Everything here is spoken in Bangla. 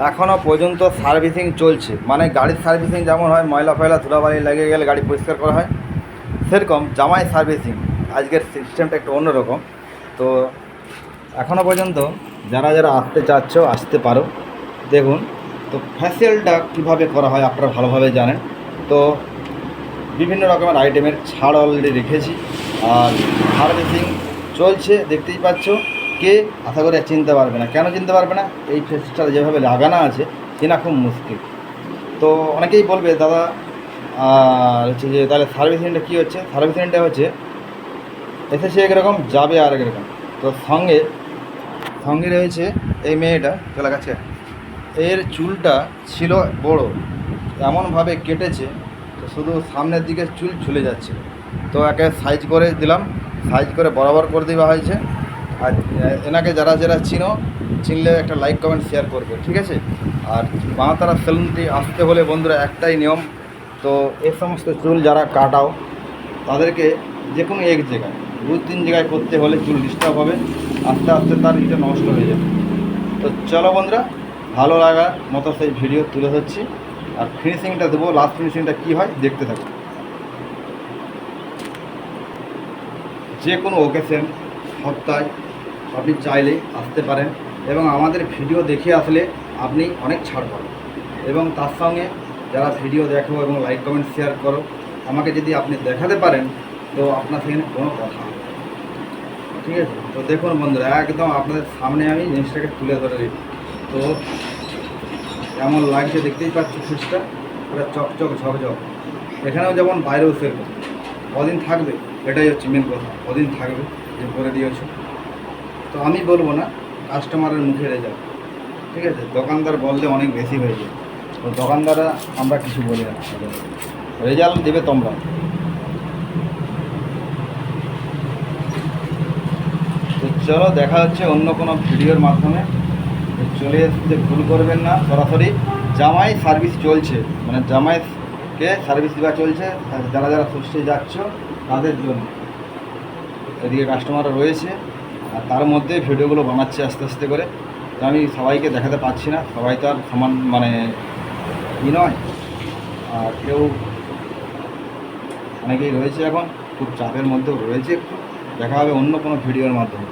এখনও পর্যন্ত সার্ভিসিং চলছে, মানে গাড়ির সার্ভিসিং যেমন হয় ময়লা ফয়লা ধুলাবালি লেগে গেলে গাড়ি পরিষ্কার করা হয়, সেরকম জামাই সার্ভিসিং আজকের সিস্টেমটা একটু অন্যরকম। তো এখনও পর্যন্ত যারা যারা আসতে চাচ্ছ আসতে পারো। দেখুন তো ফ্যাশিয়ালটা কীভাবে করা হয় আপনারা ভালোভাবে জানেন। তো বিভিন্ন রকমের আইটেমের ছাড় অলরেডি রেখেছি, আর সার্ভিসিং চলছে দেখতেই পাচ্ছ। কে আশা করে চিনতে পারবে না, কেন চিনতে পারবে না? এই ফেসটা যেভাবে লাগানো আছে চেনা খুব মুশকিল। তো অনেকেই বলবে দাদা হচ্ছে যে তাহলে সার্ভিসিংটা কী হচ্ছে। সার্ভিসিংটা হচ্ছে এসেছে একরকম, যাবে আর একরকম। তো সঙ্গে রয়েছে এই মেয়েটা চলে গেছে, এর চুলটা ছিল বড়, এমনভাবে কেটেছে তো শুধু সামনের দিকে চুল ঝুলে যাচ্ছে। তো একে সাইজ করে দিলাম, সাইজ করে বরাবর করে দেওয়া হয়েছে। আর এনাকে যারা যারা চিনলে একটা লাইক কমেন্ট শেয়ার করবে, ঠিক আছে। আর বাঁতারা সেলুনটি আসতে হলে বন্ধুরা একটাই নিয়ম, তো এই সমস্ত চুল যারা কাটাও তাদেরকে যে কোনো এক জায়গায় 2-3 জায়গায় করতে হলে চুল ডিস্টার্ব হবে, আস্তে আস্তে তার এটা নষ্ট হয়ে যাবে। তো চলো বন্ধুরা, ভালো লাগার মতো সেই ভিডিও তুলে ধরছি, আর ফিনিশিংটা দেবো, লাস্ট ফিনিশিংটা কী হয় দেখতে থাকো। যে কোনো ওকেশন সপ্তাহে আপনি চাইলে আসতে পারেন, এবং আমাদের ভিডিও দেখে আসলে আপনি অনেক ছাড় পাবেন। এবং তার সঙ্গে যারা ভিডিও দেখো এবং লাইক কমেন্ট শেয়ার করো, আমাকে যদি আপনি দেখাতে পারেন তো আপনার সেখানে কোনো কথা হবে, ঠিক আছে। তো দেখুন বন্ধুরা, একদম আপনাদের সামনে আমি জিনিসটাকে তুলে ধরে দিই। তো কেমন লাগছে দেখতেই পাচ্ছি, ফিসটা পুরো চকচক ঝকঝক। এখানেও যেমন বাইরেও সেরকম। কদিন থাকবে এটাই হচ্ছে মেন কথা, কদিন থাকবে যে করে দিয়েছো। তো আমি বলবো না, কাস্টমারের মুখে রেজাল্ট, ঠিক আছে। দোকানদার বললে অনেক বেশি হয়ে যায়, তো দোকানদাররা আমরা কিছু বলি না, রেজাল্ট দেবে তোমরা। তো চলো দেখা হচ্ছে অন্য কোনো ভিডিওর মাধ্যমে। চলে এসে ভুল করবেন না, সরাসরি জামাই সার্ভিস চলছে, মানে জামাইকে সার্ভিস দেওয়া চলছে যারা যারা সুস্থে যাচ্ছ তাদের জন্য। এদিকে কাস্টমাররা রয়েছে, আর তার মধ্যে ভিডিওগুলো বানাচ্ছি আস্তে আস্তে করে। তো আমি সবাইকে দেখাতে পারছি না, সবাই তো আর সমান মানে ই নয়, আর কেউ অনেকেই রয়েছে এখন খুব চাপের মধ্যেও রয়েছে। দেখা হবে অন্য কোনো ভিডিওর মাধ্যমে।